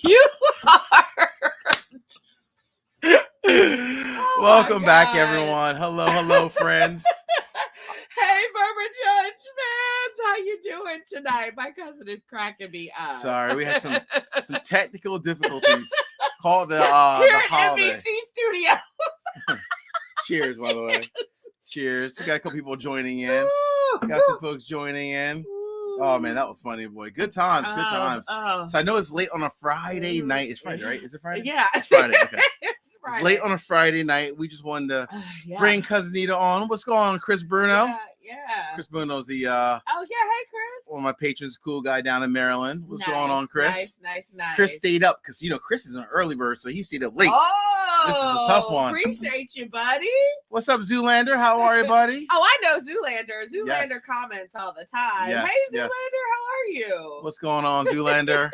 You are. Welcome back, everyone. Hello, friends. Hey, Bourbon Judge fans, how you doing tonight? My cousin is cracking me up. Sorry, we had some technical difficulties. Called the Here at holiday. NBC Studios. Cheers, by the way. Cheers. We got a couple people joining in. Got some folks joining in. Oh man, that was funny, boy. Good times, good times. So I know it's late on a Friday night. It's Friday, right? Is it Friday? Yeah, it's Friday. Okay. It's Friday. It's late on a Friday night. We just wanted to bring cousin Nita on. What's going on, Chris Bruno? Yeah. Chris Bruno's the hey Chris. one of my patrons, cool guy down in Maryland. What's going on, Chris? Nice. Chris stayed up because Chris is an early bird, so he stayed up late. Oh, this is a tough one. Appreciate you, buddy. What's up, Zoolander? How are you, buddy? Oh, I know Zoolander. Zoolander Yes. comments all the time. Yes, Hey, Zoolander, yes. how are you? What's going on, Zoolander?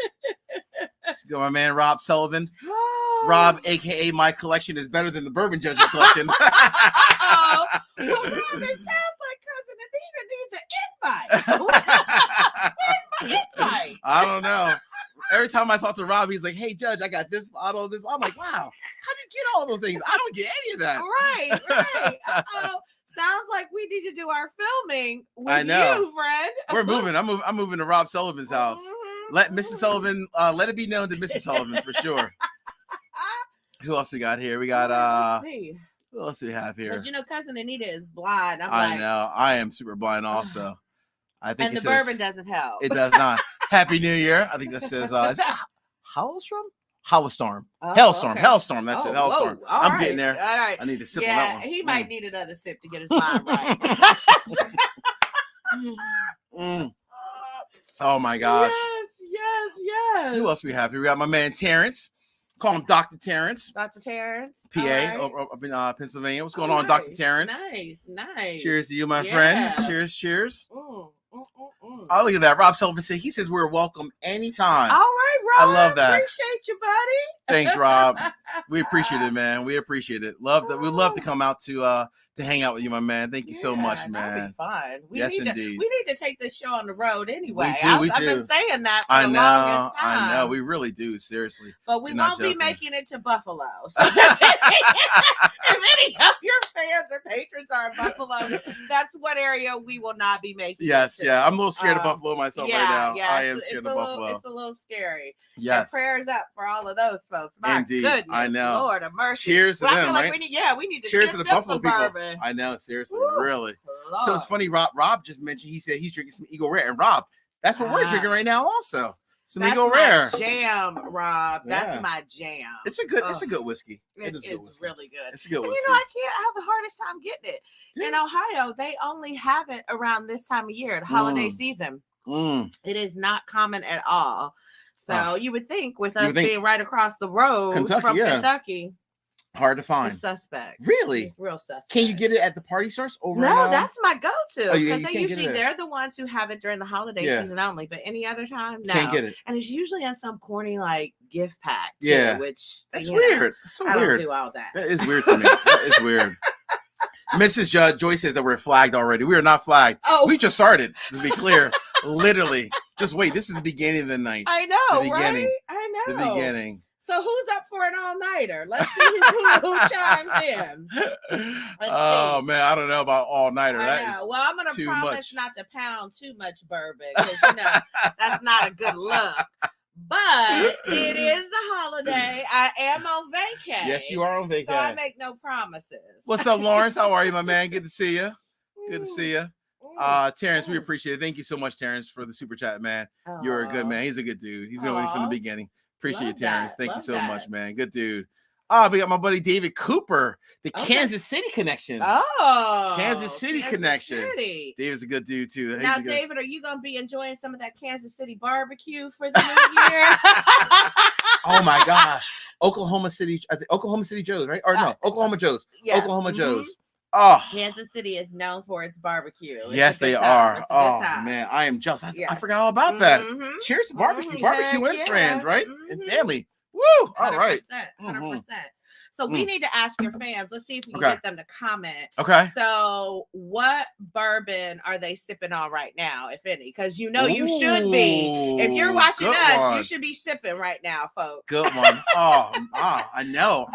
Let's go, my man Rob Sullivan. Oh. Rob, aka my collection is better than the Bourbon Judge's collection. Oh, well, Rob, it sounds like cousin Anita needs an invite. Where's my invite? I don't know. Every time I talk to Rob, he's like, "Hey, Judge, I got this bottle, this." I'm like, "Wow, how do you get all those things? I don't get any of that." Right. Uh-oh. Sounds like we need to do our filming with I know. you, friend. We're moving. I'm moving to Rob Sullivan's house. Let Mrs. Sullivan, let it be known to Mrs. Sullivan for sure. Who else we got here? We got Let's see. who else do we have here? Because cousin Anita is blind. I know. I am super blind also. I think and it the says, bourbon doesn't help. It does not. Happy New Year. I think that says is that Howlstorm? Howlstorm. Oh, Hellstorm. okay. Hellstorm. That's it. Whoa, Hellstorm. all I'm right. getting there. All right. I need to sip on that one. He might need another sip to get his mind right. Oh my gosh. Yes. Who else we have here? We got my man Terrence. Call him Dr. Terrence. Dr. Terrence. PA right. up in Pennsylvania. What's going on, Dr. Terrence? Nice. Cheers to you, my friend. Cheers. Oh, look at that. Rob Sullivan said he says we're welcome anytime. All right, Rob. I love that. Appreciate you, buddy. Thanks, Rob. We appreciate it, man. We appreciate it. We'd love to come out to hang out with you, my man. Thank you so much, man. That'd be fun. Indeed. We need to take this show on the road anyway. We do. I've been saying that for I the know. longest time. I know. We really do. Seriously. But we won't be making it to Buffalo. So if any of your fans or patrons are in Buffalo, that's what area we will not be making. Yes, I'm a little scared of Buffalo myself right now. Yeah, I am scared of Buffalo. It's a little scary. Yes. And prayers up for all of those folks. My Indeed. goodness, I know. Lord of mercy. Cheers to I them, feel like right? we need to cheers shift to the up Buffalo some people. bourbon. I know, seriously, Woo. really. Lord. So it's funny. Rob just mentioned he said he's drinking some Eagle Rare, and Rob, that's what we're drinking right now, also. Some Eagle Rare. Jam, Rob. Yeah. That's my jam. It's a good whiskey. It's really good. It's a good and whiskey. I have the hardest time getting it. Yeah. In Ohio, they only have it around this time of year, the holiday season. It is not common at all. So you would think with us being right across the road from Kentucky, hard to find. It's suspect. Really? It's real suspect. Can you get it at the party stores over? No, that's my go-to because they're the ones who have it during the holiday season only. But any other time, no. Can't get it. And it's usually on some corny like gift pack too, which it's weird. It's so I weird. don't do all that. That is weird to me. That is weird. Mrs. Judge Joy says that we're flagged already. We are not flagged. Oh, we just started. To be clear, literally, just wait. This is the beginning of the night. I know, the beginning. Right? I know. The beginning. So who's up for an all-nighter? Let's see who chimes in. Oh man, I don't know about all-nighter. Well, I'm gonna promise not to pound too much bourbon because that's not a good look. But it is a holiday. I am on vacay. Yes, you are on vacay. So I make no promises. What's up, Lawrence? How are you, my man? Good to see you. Good to see you. Terrence, we appreciate it. Thank you so much, Terrence, for the super chat, man. You're a good man. He's a good dude. He's been with me from the beginning. Appreciate it, Terrence. Thank you so much, man. Good dude. We got my buddy David Cooper, the Kansas City connection. Kansas City connection. David's a good dude too. Now, David, are you gonna be enjoying some of that Kansas City barbecue for the new year? Oh my gosh, Oklahoma City Joe's, right? Or no, Oklahoma Joe's. Yes. Oklahoma Joe's. Oh, Kansas City is known for its barbecue. Yes, they are. Oh man, I am just. I forgot all about that. Cheers to barbecue, barbecue and friends, right? And family. Woo! All right. 100%. So we need to ask your fans. Let's see if we can get them to comment. Okay. So what bourbon are they sipping on right now, if any? Because you should be. If you're watching us, you should be sipping right now, folks. Good one. I know.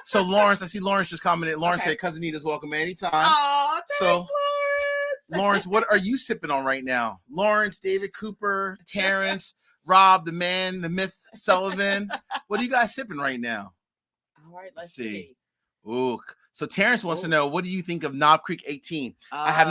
So Lawrence, I see Lawrence just commented. Lawrence said, "Cousin Nita's welcome anytime." Oh, thanks, Lawrence. Lawrence, what are you sipping on right now? Lawrence, David Cooper, Terrence, Rob, the man, the myth, Sullivan. What are you guys sipping right now? All right, let's see. Ooh. So Terrence wants to know, what do you think of Knob Creek 18? I have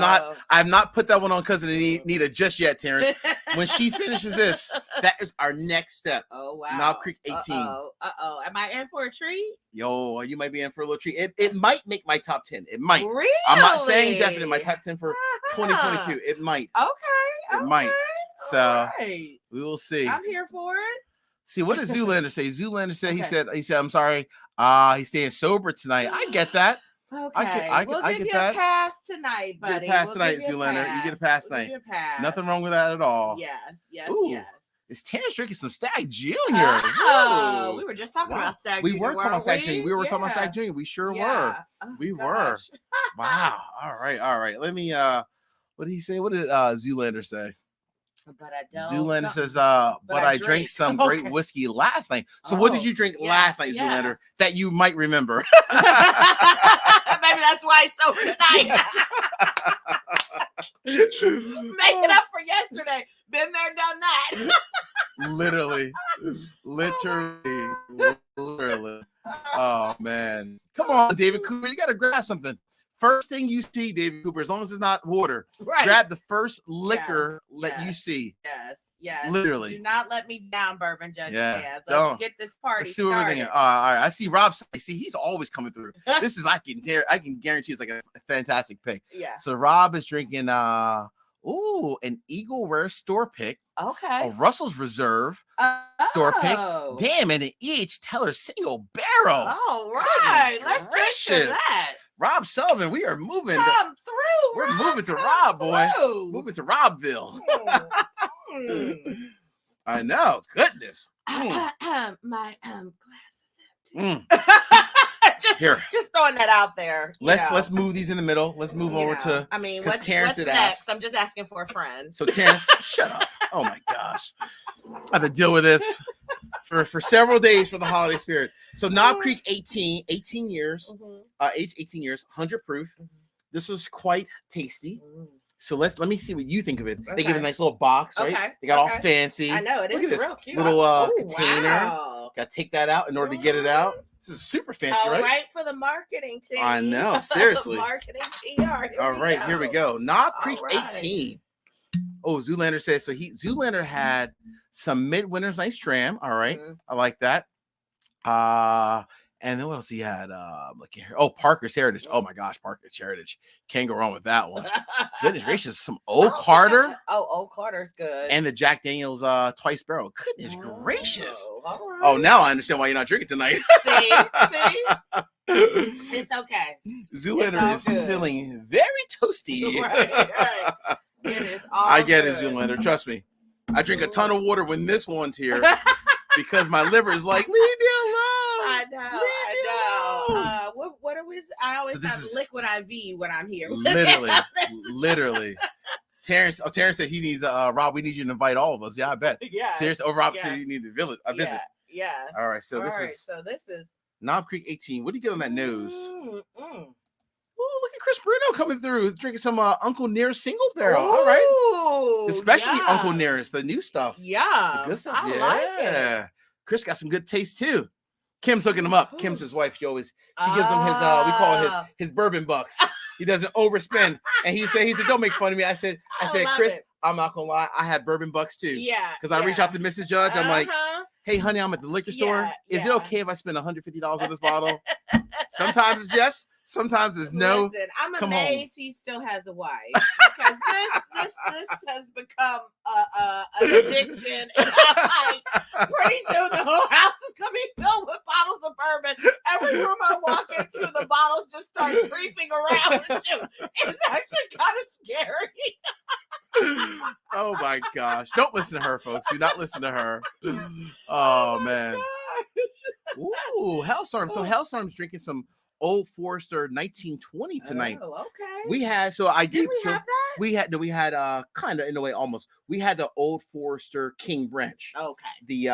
not put that one on Cousin Anita just yet, Terrence. When she finishes this, that is our next step. Oh wow. Knob Creek 18. Am I in for a treat? Yo, you might be in for a little treat. It might make my top 10. It might. Really? I'm not saying definitely my top 10 for 2022. It might. Okay. It might. So we will see. I'm here for it. See, what does Zoolander say? Zoolander said he said, I'm sorry. He's staying sober tonight. I get that. Okay. We'll give you a pass tonight, buddy. You get a pass tonight, Zoolander. You get a pass tonight. Nothing wrong with that at all. Yes. Ooh, is Terrence drinking some Stag Junior? Oh, we were just talking about Stag Junior. We were talking about Stag Junior. We were talking about Stag Junior. We sure were. We were. Wow. All right. Let me what did he say? What did Zoolander say? But I don't. Zoolander says, but I drank some great whiskey last night. So what did you drink last night, Zoolander, that you might remember? Maybe that's why it's sober tonight. Make it up for yesterday. Been there, done that. Literally. Oh, man. Come on, David Cooper. You got to grab something. First thing you see, David Cooper, as long as it's not water, grab the first liquor that you see. Yes. Literally. Do not let me down, bourbon judge fans. Let's get this party Let's see what we're thinking. All right. I see Rob. See, he's always coming through. This is I can guarantee it's like a fantastic pick. Yeah. So Rob is drinking an Eagle Rare store pick. Okay. A Russell's Reserve store pick. Damn, and an E.H. Teller single barrel. All right. Let's drink to that. Rob Sullivan, we are moving. Come through. We're moving to Rob, boy. Moving to Robville. I know. Goodness. My glass is empty. Just throwing that out there. Let's move these in the middle. Let's move over to. I mean, what's next? I'm just asking for a friend. So Terrence, shut up. Oh my gosh, I have to deal with this for several days for the holiday spirit. So Knob Creek 18 years, age 18 years, 100 proof. This was quite tasty. So let me see what you think of it. They give it a nice little box, right? Okay. They got all fancy. I know it is real cute. Little container. Wow. Got to take that out in order to get it out. This is super fancy, right? All right, for the marketing team. I know, seriously. Marketing PR. Here we go. Knob Creek 18. Oh, Zoolander says so. Zoolander had some Midwinter's Nice Dram. All right, I like that. And then what else he had? Look here. Oh, Parker's Heritage. Oh my gosh, Parker's Heritage. Can't go wrong with that one. Goodness gracious, some Old Carter. Old Carter's good. And the Jack Daniel's Twice Barrel. Goodness gracious. Right. Oh, now I understand why you're not drinking tonight. See? It's okay. Zoolander is feeling very toasty. Right. It is all I get it, Zoolander. Trust me. I drink a ton of water when this one's here because my liver is like, leave me alone. I know. What are we? I always have liquid IV when I'm here. Literally. Terrence said he needs Rob. We need you to invite all of us. Yeah, I bet. Yeah. Seriously. Oh, Rob said you need to visit. Yeah. All right. So this is Knob Creek 18. What do you get on that nose? Oh, look at Chris Bruno coming through, drinking some Uncle Nearest single barrel. All right. Especially Uncle Nearest, the new stuff. Yeah. The good stuff. I like it. Chris got some good taste too. Kim's hooking him up. Kim's his wife. She gives him his we call it his bourbon bucks. He doesn't overspend. And he said, don't make fun of me. I said, Chris, I'm not gonna lie, I have bourbon bucks too. Yeah. Because I reach out to Mrs. Judge. I'm like, hey honey, I'm at the liquor store. Is it okay if I spend $150 on this bottle? Sometimes it's yes. Sometimes it's no. Listen, I'm amazed he still has a wife because this has become an addiction. And I'm like, pretty soon the whole house is gonna be filled with bottles of bourbon. Every room I walk into, the bottles just start creeping around with you. It's actually kind of scary. Oh my gosh! Don't listen to her, folks. Do not listen to her. Oh man. Ooh, Oh, Hellstorm. So Hellstorm's drinking some Old Forester 1920 tonight. Oh, okay. We had I Did did we so have that? we had kind of in a way almost. We had the Old Forester King Branch. Okay. The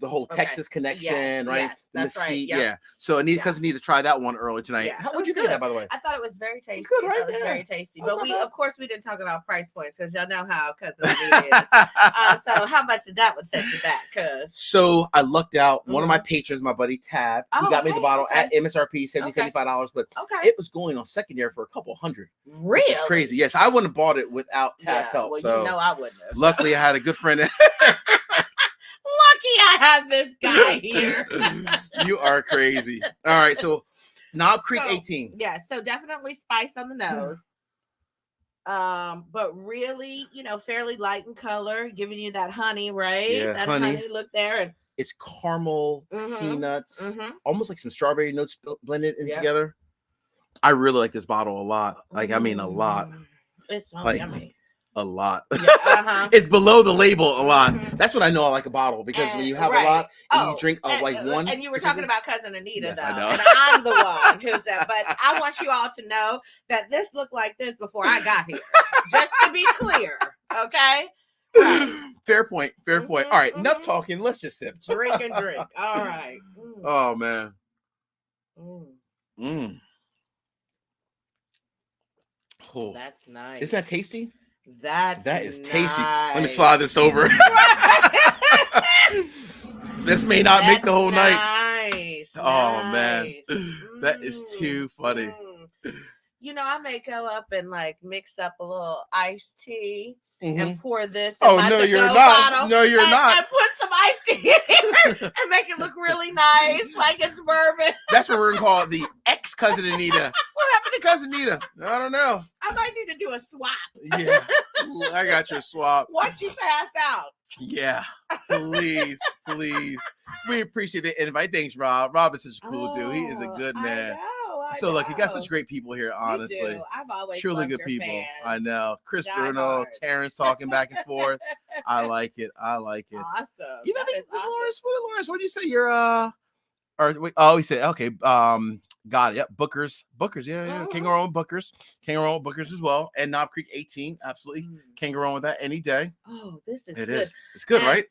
whole Texas connection, right? Yes, The that's right. mesquite, Yep. yeah. So Anita, because Anita tried that one early tonight. Yeah, What'd you think of that, by the way? I thought it was very tasty. Good, right? It was very tasty. That's But not bad. of course, we didn't talk about price points because y'all know how cousin Anita is. So how much did that one set you back? So I lucked out. One of my patrons, my buddy Tab, he got me the bottle at MSRP, $75, but it was going on secondary for a couple hundred. Really? Which is crazy. Yes, I wouldn't have bought it without Tab's help. Well, so you know I wouldn't have. Luckily, I had a good friend. Lucky I have this guy here. You are crazy. All right, so Knob Creek 18. Yeah, so definitely spice on the nose. But really, fairly light in color, giving you that honey, right? Yeah, that honey look there. And it's caramel, peanuts, almost like some strawberry notes blended in together. I really like this bottle a lot. Like, I mean, a lot. It's so yummy. A lot. Yeah, It's below the label a lot. That's what I know I like a bottle, because when you have a lot and you drink like one. And you were talking about cousin Anita, yes, though. I know. And I'm the one who said, but I want you all to know that this looked like this before I got here. Just to be clear, okay? Right. Fair point. Fair point. All right, enough talking. Let's just sip. Drink and drink. All right. Oh man. Oh, that's nice. Is that tasty? That is tasty. Let me slide this over. This may not make the whole night. Oh man, that is too funny. I may go up and like mix up a little iced tea and pour this. Oh no, you're not. Bottle no, you're not. And put some iced tea in here and make it look really nice, like it's bourbon. That's what we're gonna call it, the ex-cousin Anita. What happened to cousin Anita? I don't know. I might need to do a swap. Yeah, ooh, I got your swap. Once you pass out. Yeah, please. We appreciate the invite. Thanks, Rob. Rob is such a cool dude. He is a good man. I so know. look, you got such great people here, honestly. You do. I've always truly good your people. fans. I know. Chris Die Bruno, hard. Terrence talking back and forth. I like it. Awesome. You know, That is awesome. Lawrence, what did you say? You're he said, okay, got it. Yep, Bookers, yeah. Kangaroo Bookers as well. And Knob Creek 18, absolutely. Kangaroo with that any day. Oh, this is it good. It's good, and right?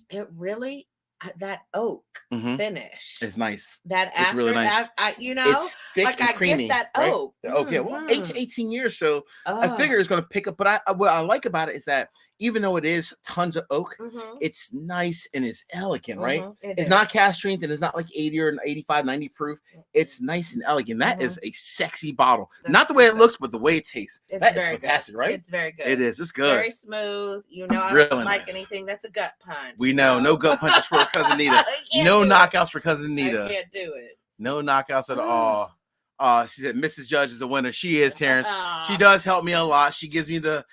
It really that oak finish. It's nice. It's really nice. It's thick like and I creamy. get that right? oak. The oak, yeah. Well, 18 years, so I figure it's going to pick up. But what I like about it is that even though it is tons of oak, it's nice and it's elegant, right? It's not cast strength and it's not like 80 or 85, 90 proof. It's nice and elegant. That is a sexy bottle. Not the way it looks, but the way it tastes. That is fantastic, right? It's very good. It is. It's good. Very smooth. I really don't like nice. Anything that's a gut punch. We know. No gut punches for cousin Nita. No knockouts for cousin Nita. I can't do it. No knockouts at all. She said Mrs. Judge is a winner. She is, Terrence. She does help me a lot. She gives me the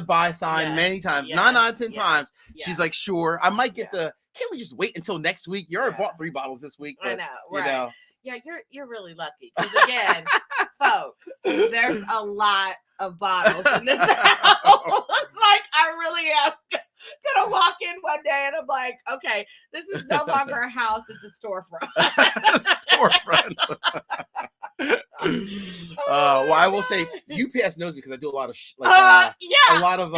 buy sign many times. 9 out of 10 times. She's like, sure. I might get can't we just wait until next week? You already bought 3 bottles this week. But, I know, right. Yeah, you're really lucky. Because again, folks, there's a lot of bottles in this house. It's like I really am gonna walk in one day and I'm like, okay, this is no longer a house, it's a storefront. Well, I will say UPS knows me because I do a lot of a lot of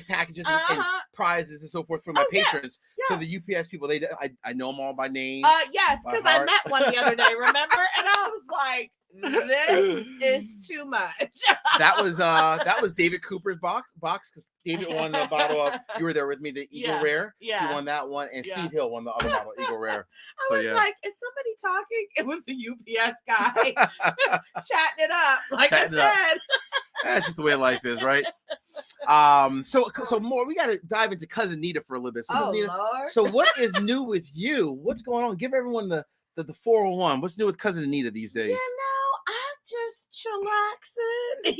packages and prizes and so forth for my patrons. So the UPS people, I know them all by name. Yes, because I met one the other day, remember? And I was like, this is too much. That was David Cooper's box because David won the bottle of, you were there with me, the Eagle Rare. Yeah. He won that one, and Steve Hill won the other bottle, Eagle Rare. I was like, is somebody talking? It was a UPS guy chatting it up, like I said. That's just the way life is, right? So more, we got to dive into cousin Nita for a little bit. So, Nita, Lord. So what is new with you? What's going on? Give everyone the 401. What's new with cousin Anita these days? I'm just chillaxing,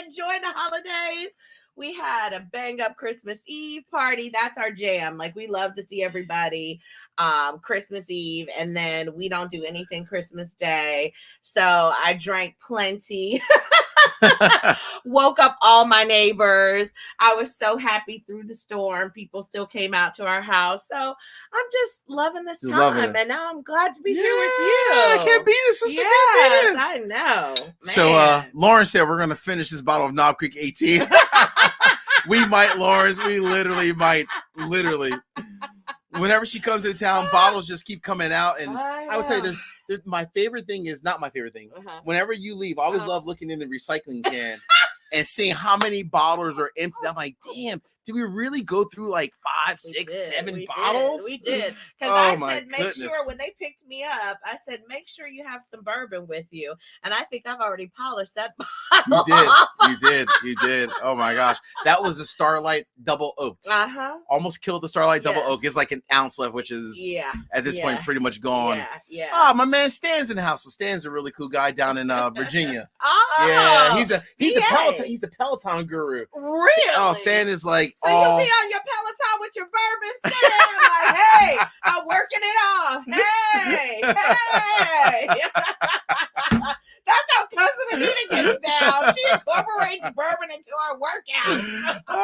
enjoying the holidays. We had a bang up Christmas Eve party. That's our jam. Like, we love to see everybody Christmas Eve, and then we don't do anything Christmas Day. So I drank plenty. Woke up all my neighbors. I was so happy through the storm. People still came out to our house. So I'm just loving this Just time. loving this. And now I'm glad to be here with you. I can't beat it, sister. Yes, I know. Man. So Lauren said we're gonna finish this bottle of Knob Creek 18. We might, Lawrence. We literally might. Literally. Whenever she comes into town, bottles just keep coming out. And I would say there's my favorite thing is not my favorite thing. Whenever you leave, I always love looking in the recycling can and seeing how many bottles are empty. I'm like, damn, did we really go through like 5, 6, 7 bottles? We did. Because I said, make sure when they picked me up, I said, make sure you have some bourbon with you. And I think I've already polished that bottle. You did. Oh my gosh. That was a Starlight Double Oak. Almost killed the Starlight Double Oak. It's like an ounce left, which is at this point pretty much gone. My man Stan's in the house. So Stan's a really cool guy down in Virginia. He's the Peloton guru. Really? Stan is like, so you'll be on your Peloton with your bourbon, Stan. Like, hey, I'm working it off. Hey. That's how Cousin Anita gets down. She incorporates bourbon into her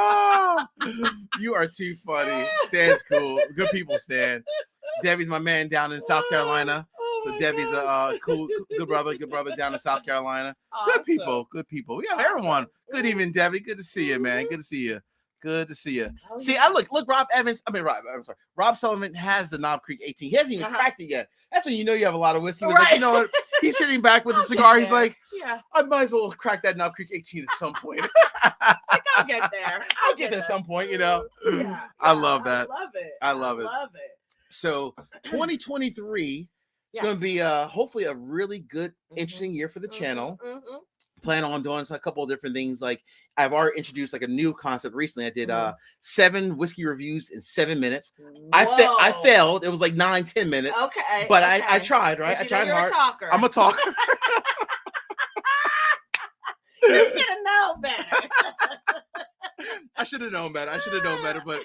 workouts. You are too funny. Stan's cool. Good people, Stan. Debbie's my man down in South Carolina. So Debbie's a cool, good brother down in South Carolina. Awesome. Good people. We have everyone. Good evening, Debbie. Good to see you, man. Good to see you. See, I look, Rob Sullivan has the Knob Creek 18. He hasn't even cracked it yet. That's when you know you have a lot of whiskey. He's like, you know what? He's sitting back with a cigar. He's like, I might as well crack that Knob Creek 18 at some point. Like, I'll get there. I'll get there some point, you know. I love that. I love it. So 2023 is going to be hopefully a really good, interesting year for the channel. Plan on doing a couple of different things. Like I've already introduced like a new concept recently. I did 7 whiskey reviews in 7 minutes. I failed. It was like 9-10 minutes. Okay. But I tried, right? I tried hard. I'm a talker. You should have known better. I should have known better. But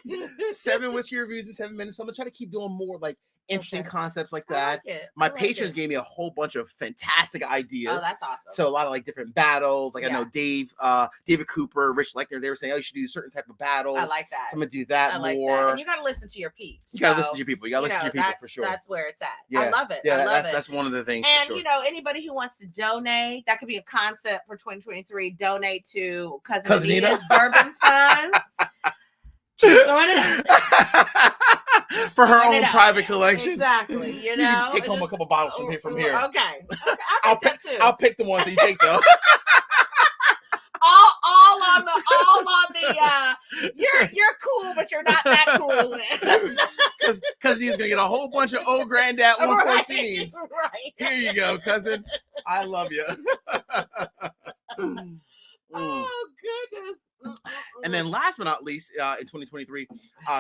7 whiskey reviews in 7 minutes. So I'm gonna try to keep doing more like interesting concepts like that. My patrons gave me a whole bunch of fantastic ideas. Oh, that's awesome. So a lot of like different battles. Like I know David Cooper, Rich Lechner, they were saying, oh, you should do a certain type of battles. I like that. So I'm gonna do that more. That. And you gotta listen to your peeps. You gotta listen to your people. For sure. That's where it's at. I love it. That's one of the things. And you know, anybody who wants to donate, that could be a concept for 2023. Donate to Cousin Anita's Bourbon Fund. Just throwing it out. For her own private collection. Exactly. You know, you can just take home a couple bottles from here. Okay. I'll take that too. I'll pick the ones that you take though. all on the you're cool, but you're not that cool. Because he's gonna get a whole bunch of old granddad 114s. Right. Here you go, cousin. I love you. Oh goodness. And then last but not least, in 2023,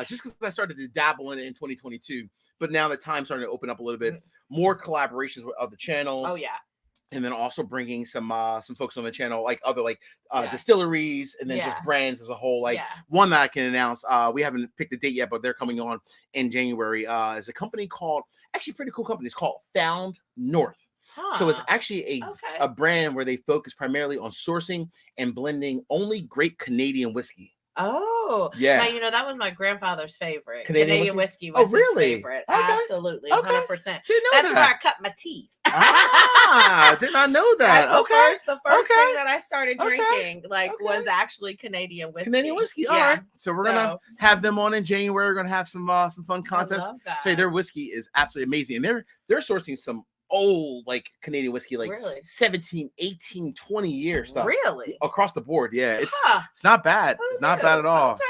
just because I started to dabble in it in 2022, but now the time's starting to open up a little bit, more collaborations with other channels. Oh yeah. And then also bringing some folks on the channel, like other distilleries, and then just brands as a whole. Like one that I can announce, we haven't picked the date yet, but they're coming on in January. Is a company called, actually pretty cool company. It's called Found North. So it's actually a brand where they focus primarily on sourcing and blending only great Canadian whiskey. Oh, yeah. Now, you know, that was my grandfather's favorite. Canadian whiskey was his favorite. Okay. Absolutely. 100%. That's where I cut my teeth. I did not know that. That's the first thing that I started drinking was actually Canadian whiskey. All right. So we're going to have them on in January. We're going to have some fun contests. Say their whiskey is absolutely amazing. And they're sourcing some old like Canadian whiskey, like 17, 18, 20 years stuff. Really? Across the board. Yeah. It's not bad. It's not bad at all. Okay.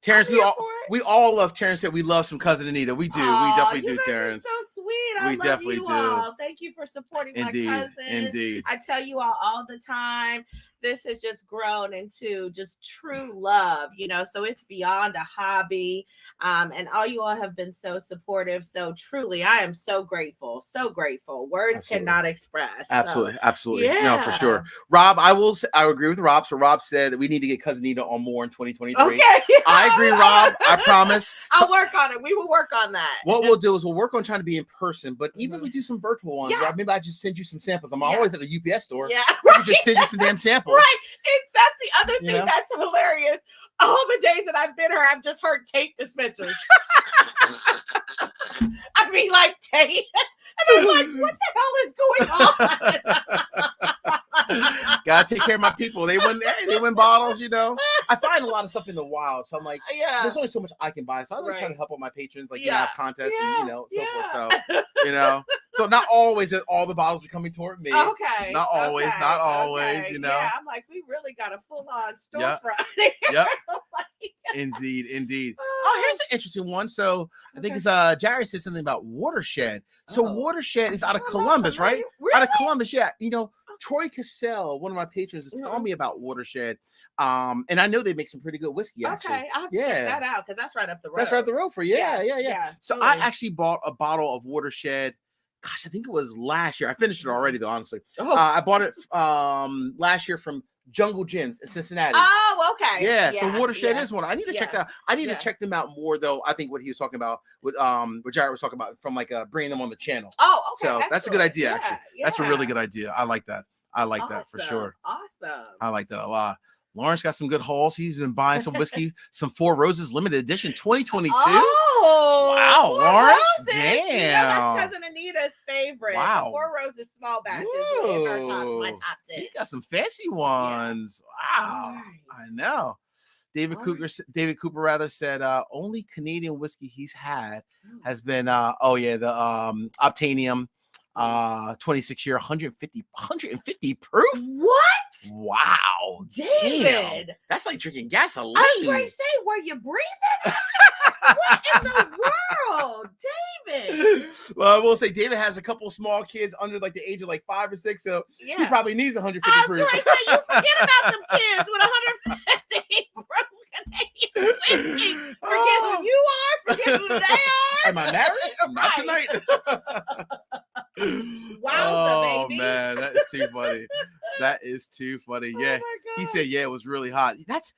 Terrence, we all love Terrence. Said we love some Cousin Anita. We do. We definitely do, Terrence. So sweet. I love you all. Thank you for supporting my cousin. Indeed. I tell you all the time. This has just grown into just true love, you know, so it's beyond a hobby. And all you all have been so supportive. So truly, I am so grateful. So grateful. Words cannot express. Absolutely. Yeah. No, for sure. Rob, I agree with Rob. So Rob said that we need to get Cousin Nita on more in 2023. Okay. I agree, Rob. I promise. I'll work on it. We will work on that. What we'll do is we'll work on trying to be in person, but even if we do some virtual ones, Rob, maybe I just send you some samples. I'm always at the UPS store. Yeah. I can just send you some damn samples. samples. Right. That's the other thing You know? that's hilarious. All the days that I've been here, I've just heard tape dispensers. I mean, like tape. And I'm like, what the hell is going on? Gotta take care of my people. They win bottles, you know. I find a lot of stuff in the wild, so I'm like, there's only so much I can buy. So I like trying to help out my patrons, like have contests and so forth. So so not always all the bottles are coming toward me. Okay. Not always, Okay. you know. Yeah, I'm like, we really got a full-on storefront. Yep. Indeed. Oh, here's an interesting one. So I think it's Jared said something about Watershed. So Watershed is out of Columbus, right? Really? Out of Columbus, yeah. You know, Troy Cassell, one of my patrons, was telling me about Watershed. And I know they make some pretty good whiskey, actually. Okay, I'll have to check that out because that's right up the road. That's right up the road for you. Yeah. So totally. I actually bought a bottle of Watershed. Gosh, I think it was last year. I finished it already, though, honestly. I bought it last year from Jungle Gyms in Cincinnati. Oh, okay. Yeah, so Watershed is one. I need to check that out. I need to check them out more, though. I think what he was talking about with what Jared was talking about from like bringing them on the channel. Oh, okay. So that's a good idea, Yeah, actually. That's a really good idea. I like that. I like that for sure. Awesome. I like that a lot. Lawrence got some good hauls. He's been buying some whiskey, some Four Roses limited edition 2022. Oh, wow, Lawrence. Roses. Damn. You know, that's cousin Anita's favorite. Wow. The Four Roses small batches in my top 10. He got some fancy ones. Wow. Right. I know. David Cooper said only Canadian whiskey he's had has been the Obtanium 26 year 150 proof. What? Wow, David. Damn. That's like drinking gasoline. I was going to say, were you breathing? What in the world, David? Well, I will say David has a couple small kids under like the age of like 5 or 6, so he probably needs 150 I was proof. going to say, you forget about them kids with 150 proof Canadian whiskey. Forget who you are. Forget who they are. Am I married? Not tonight. Wowza, baby. Man, that is too funny. That is too funny. Yeah, he said, it was really hot. That's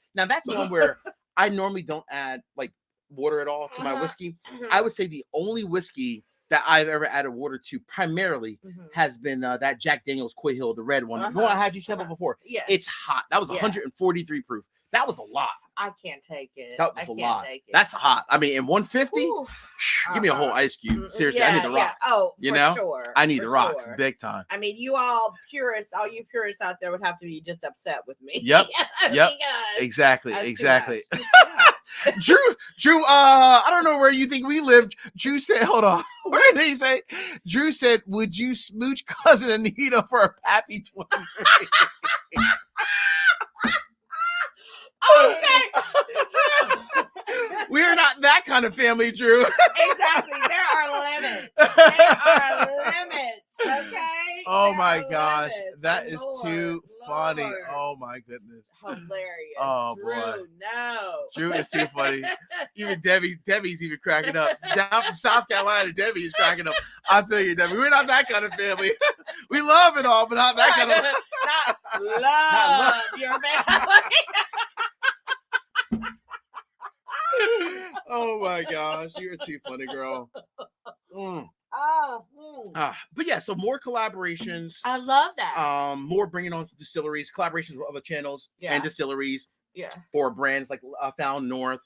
one where I normally don't add like water at all to my whiskey. I would say the only whiskey that I've ever added water to primarily has been that Jack Daniel's Quay Hill, the red one. The one I had you sample before. Yeah, it's hot. That was 143 proof. That was a lot. I can't take it. That was a lot. That's hot. I mean, in 150, give me a whole ice cube. Seriously, I need the rocks. Oh, you know, sure. I need the rocks big time. I mean, all you purists out there would have to be just upset with me. Yep. Exactly. Drew, I don't know where you think we live. Drew said, hold on. Where did he say? Drew said, would you smooch cousin Anita for a Pappy 23? Okay. We're not that kind of family, Drew. Exactly. There are limits. Okay. Oh my gosh. That is too funny. Oh my goodness. Hilarious. Oh Drew, boy. No. Drew is too funny. Even Debbie's even cracking up. Down from South Carolina, Debbie is cracking up. I feel you, Debbie. We're not that kind of family. We love it all, but not that kind of not love your family. Oh my gosh, you're too funny, girl. But yeah, so more collaborations. I love that. More bringing on distilleries, collaborations with other channels and distilleries. Yeah, or brands like Found North.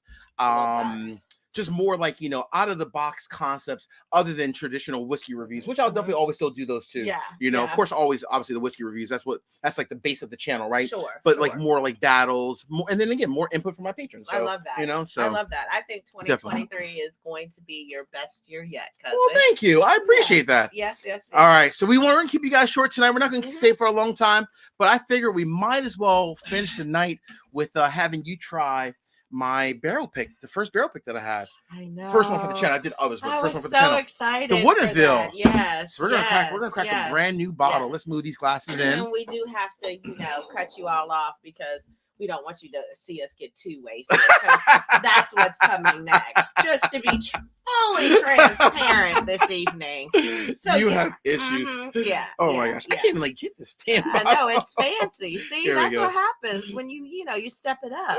Just more like, out of the box concepts other than traditional whiskey reviews, which I'll definitely always still do those too. Yeah. Of course, obviously the whiskey reviews. That's like the base of the channel, right? Sure. But like more like battles, and then again, more input from my patrons. So, I love that. So I love that. I think 2023 is going to be your best year yet. Cousin. Well, thank you. I appreciate that. Yes. All right. So we want to keep you guys short tonight. We're not going to stay for a long time, but I figure we might as well finish the night with having you try my barrel pick, the first barrel pick that I had. I know. First one for the channel. I did others, but first one for the channel. So excited. The Woodinville. Yes. So we're gonna crack a brand new bottle. Let's move these glasses in. And we do have to, cut you all off because we don't want you to see us get too wasted. That's what's coming next. Just to be fully transparent this evening. So you have issues. Yeah. Oh my gosh. I can't even get this damn bottle. I know, it's fancy. See, that's what happens when you step it up.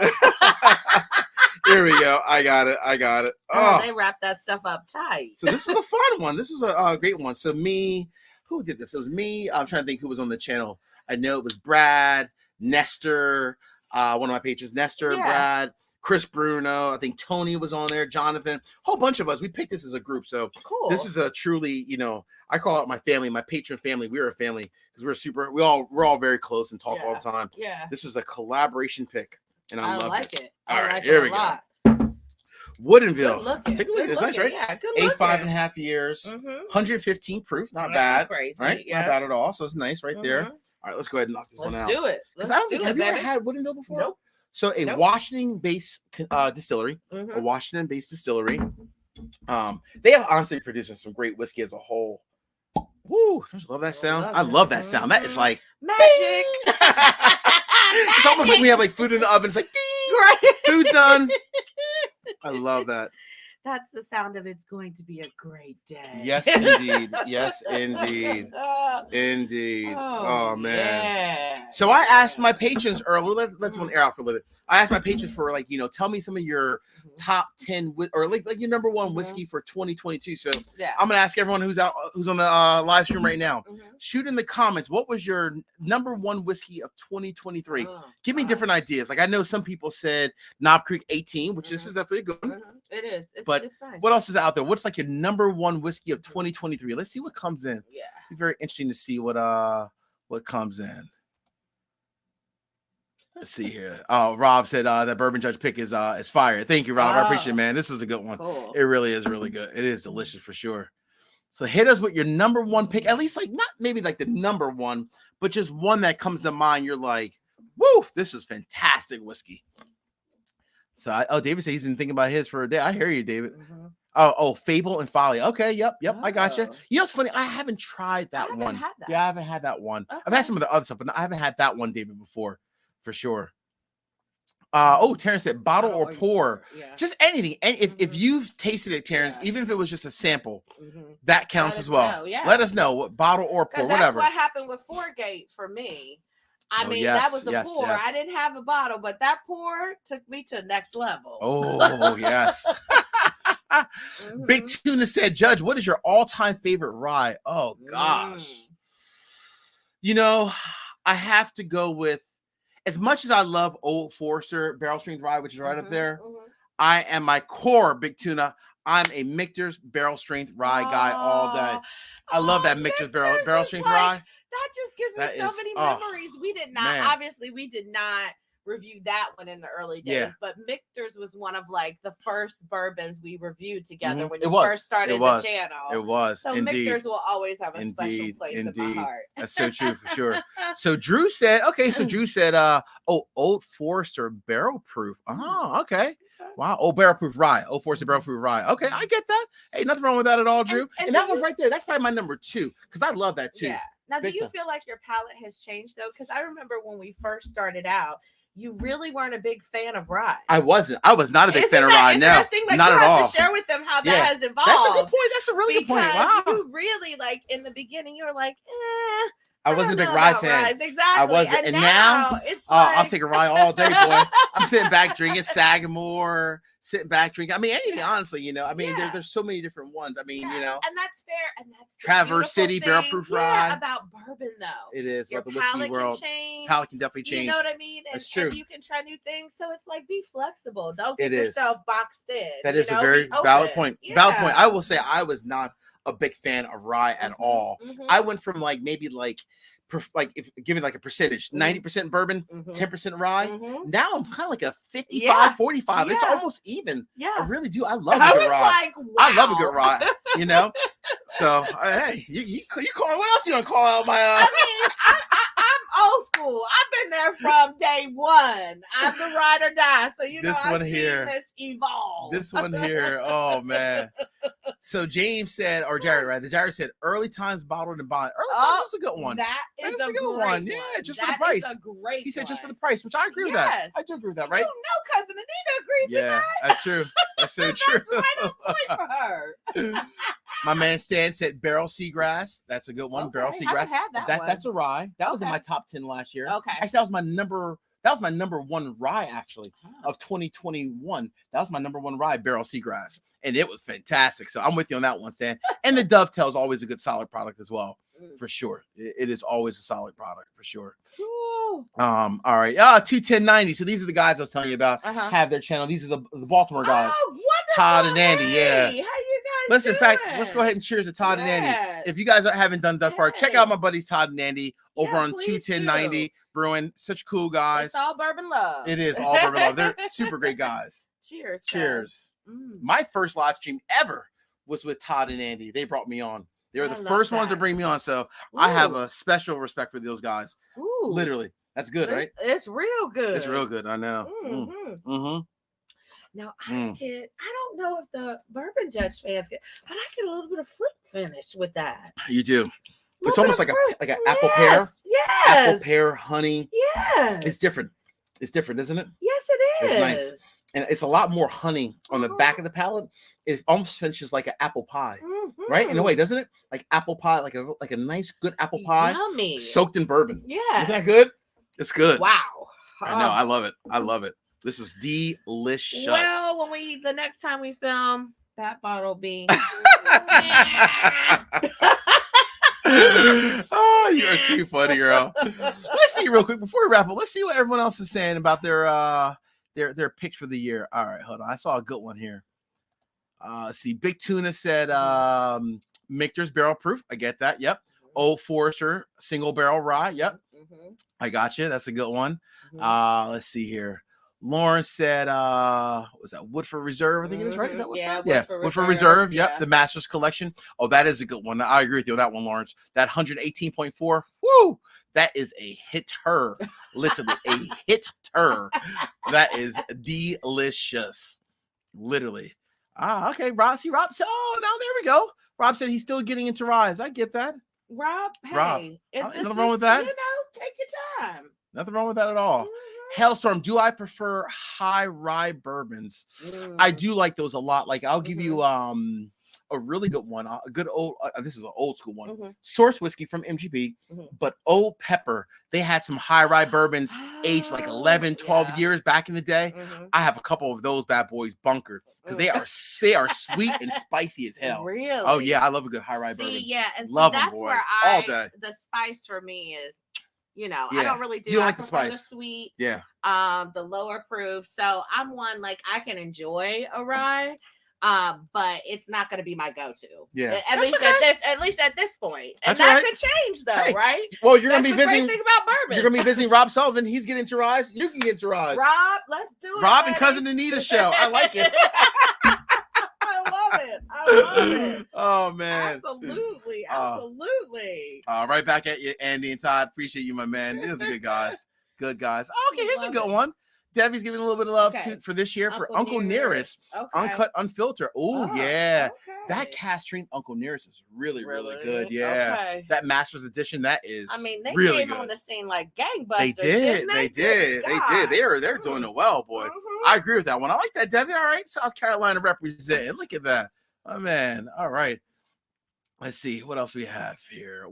Here we go. I got it. Oh, they wrap that stuff up tight. So this is a fun one. This is a great one. So who did this? It was me. I'm trying to think who was on the channel. I know it was Brad, Nestor, one of my patrons, Nestor, Brad, Chris Bruno. I think Tony was on there, Jonathan, whole bunch of us. We picked this as a group. So cool. This is a truly, you know, I call it my family, my patron family. We're a family because we're all very close and talk all the time. Yeah. This is a collaboration pick, and I love it. All right, like here we go. Woodinville. Take a look. It's nice, right? Yeah, good looking. 5.5 years, 115 proof. Not bad. Crazy. Right? Yeah. Not bad at all. So it's nice right there. All right, let's go ahead and knock this one out. Let's do it. Because I don't think have you ever had Woodinville before? Nope. So a Washington-based distillery, a Washington-based distillery. They have honestly produced some great whiskey as a whole. Woo! Don't you love that sound? I love that sound. That is like magic. It's almost like we have like food in the oven. It's like ding, right. Food's done. I love that. That's the sound of it's going to be a great day. Yes, indeed. Yes, indeed. Indeed. Oh man. Yeah. So I asked my patrons earlier. Let's one air out for a little bit. I asked my patrons for like, you know, tell me some of your top 10 or like your number one whiskey for 2022. So I'm gonna ask everyone who's on the live stream right now. Shoot in the comments. What was your number one whiskey of 2023? Give me different ideas. Like I know some people said Knob Creek 18, which this is definitely a good one. It is. But it's nice. What else is out there? What's like your number one whiskey of 2023? Let's see what comes in. Yeah. Be very interesting to see what comes in. Let's see here. Oh, Rob said that Bourbon Judge pick is fire. Thank you, Rob. I appreciate it, man. This was a good one. Cool. It really is really good. It is delicious for sure. So hit us with your number one pick, at least like not maybe like the number one, but just one that comes to mind. You're like, woo, this was fantastic whiskey. So David said he's been thinking about his for a day. I hear you, David. Oh, Fable and Folly. Okay, yep. I got you. You know what's funny? I haven't tried that one. Yeah, I haven't had that one. Okay. I've had some of the other stuff, but I haven't had that one, David, before, for sure. Terrence said bottle or pour. Yeah. Just anything. And if you've tasted it, Terrence, even if it was just a sample, that counts as well. Let us know what bottle or pour, whatever. That's what happened with Fourgate for me. I mean, that was a pour. I didn't have a bottle, but that pour took me to the next level. Oh, yes. Big Tuna said, Judge, what is your all-time favorite rye? Oh, gosh. You know, I have to go with, as much as I love Old Forester Barrel Strength Rye, which is right up there, I am my core, Big Tuna. I'm a Michter's Barrel Strength Rye guy all day. I love that Michter's Barrel Strength Rye. That just gives me so many memories. We did not, obviously, we did not review that one in the early days, but Michter's was one of like the first bourbons we reviewed together when you first started the channel. It was. So Michter's will always have a special place in my heart. That's so true for sure. So Drew said, Old Forester Barrel Proof. Oh, okay. Wow. Oh, Barrel Proof Rye. Old Forester Barrel Proof Rye. Okay, I get that. Hey, nothing wrong with that at all, Drew. And that one's right there. That's probably my number 2 because I love that too. Yeah. Now, do you feel like your palate has changed though? Because I remember when we first started out, you really weren't a big fan of rye. I wasn't. I was not a big fan of rye. No, like, not at all. To share with them how that has evolved. That's a good point. That's a really good point. Wow. You really like in the beginning, you were like, I wasn't a big rye fan. Exactly. I wasn't. And now it's like... I'll take a rye all day, boy. I'm sitting back drinking Sagamore, sitting back drinking. I mean, anything, honestly, you know. I mean, there's so many different ones. I mean, you know. And that's fair. And that's Traverse City Barrel Proof Rye. About bourbon, though. It is. Your about the whiskey world. Palate can definitely change. You know what I mean? That's true. And you can try new things. So it's like, be flexible. Don't get yourself boxed in. That is a very valid point. Valid point. I will say I was not a big fan of rye at all. I went from like maybe like if given like a percentage, 90% bourbon, 10% rye. Now I'm kind of like a 55, 45. It's almost even. Yeah. I really do. I love a good rye. Like, wow. I love a good rye, you know? So, hey, you call, what else you gonna call out my, I mean, I'm old school. I've been there from day one. I'm the ride or die. So, you know, I've seen this evolve. This one here. Oh, man. So James said, or Jared, right? Jared said, early times bottled and bond. Early times is a good one. That is a good one. Yeah, just for the price. Is a great He said just for the price, which I agree with that. I do agree with that, right? You know, cousin Anita agrees with that. Yeah, that's true. That's so true. That's right on point for her. My man Stan said Barrel Seagrass. That's a good one. Barrel Seagrass. That's a rye. That was in my top 10 last year. Okay. Actually, that was my number one rye actually of 2021. That was my number one rye, Barrel Seagrass. And it was fantastic. So I'm with you on that one, Stan. And the Dovetail is always a good solid product as well. for sure. It is always a solid product for sure. Cool. All right. 21090. So these are the guys I was telling you about. Have their channel. These are the Baltimore guys. Oh, wonderful. Todd and Andy. Yeah. How you guys Listen, in fact, doing? let's go ahead and cheers to Todd and Andy. If you guys haven't done thus far, check out my buddies Todd and Andy over on 21090 Brewing. Such cool guys. It's all bourbon love. It is all bourbon love. They're super great guys. Cheers. Cheers. My first live stream ever was with Todd and Andy. They brought me on. They were the first ones to bring me on. So I have a special respect for those guys. Literally. That's good, right? It's real good. It's real good. I know. Now, I don't know if the Bourbon Judge fans get, but I get a little bit of fruit finish with that. You do. It's almost like an apple pear. Yes. Apple pear, honey. Yes. It's different. It's different, isn't it? Yes, it is. It's nice. And it's a lot more honey on the back of the palate. It almost finishes like an apple pie, right? In a way, doesn't it? Like apple pie, like a nice, good apple pie, yummy, soaked in bourbon. Yeah, isn't that good? It's good. Wow, I know. I love it. I love it. This is delicious. Well, the next time we film, that bottle be. Oh, you're too funny, girl. Let's see real quick before we wrap up. Let's see what everyone else is saying about their picks for the year. All right, hold on. I saw a good one here. See, Big Tuna said Michter's barrel proof. I get that. Yep. Old Forester single barrel rye. Yep. I got you. That's a good one. Let's see here. Lauren said, was that Woodford Reserve? I think it is, right? Is that Woodford? Yeah, Woodford Reserve. Yep. Yeah. The Masters Collection. Oh, that is a good one. I agree with you on that one, Lawrence. That 118.4. Woo! That is a hitter. Literally a hitter. That is delicious. Literally. Okay. Rob. Oh, now there we go. Rob said he's still getting into ryes. I get that. Rob, nothing wrong with that. Take your time. Nothing wrong with that at all. Hailstorm, do I prefer high rye bourbons? I do like those a lot. Like I'll give you a really good one, a good old this is an old school one. Source whiskey from MGP, but Old Pepper. They had some high rye bourbons aged like 11, 12 years back in the day. I have a couple of those bad boys bunkered because they are sweet and spicy as hell. Really? Oh yeah, I love a good high rye bourbon. Yeah, and love that's them, boy. where all day. The spice for me is, I don't really do. You don't like the spice. The sweet, the lower proof. So I'm one like I can enjoy a rye, but it's not going to be my go-to. Yeah, at least at this point, and that's that could change though, right? Well, you're going to be visiting. Great thing about bourbon. You're going to be visiting Rob Sullivan. He's getting into ryes. You can get into ryes. Rob, let's do it. Rob and cousin Anita show. I like it. I love it. Oh man. Absolutely. Right back at you, Andy and Todd. Appreciate you, my man. These are good guys. Good guys. Okay, here's a good one. Debbie's giving a little bit of love for this year for Uncle Nearest. Uncut, unfiltered. Oh, yeah. That cast strength Uncle Nearest is really good. Yeah. That Master's Edition, that is they really came good. On the scene like gangbusters. They did. They're doing it well, boy. I agree with that one. I like that, Debbie. All right. South Carolina representing. Look at that. Oh, man. All right. Let's see what else we have here.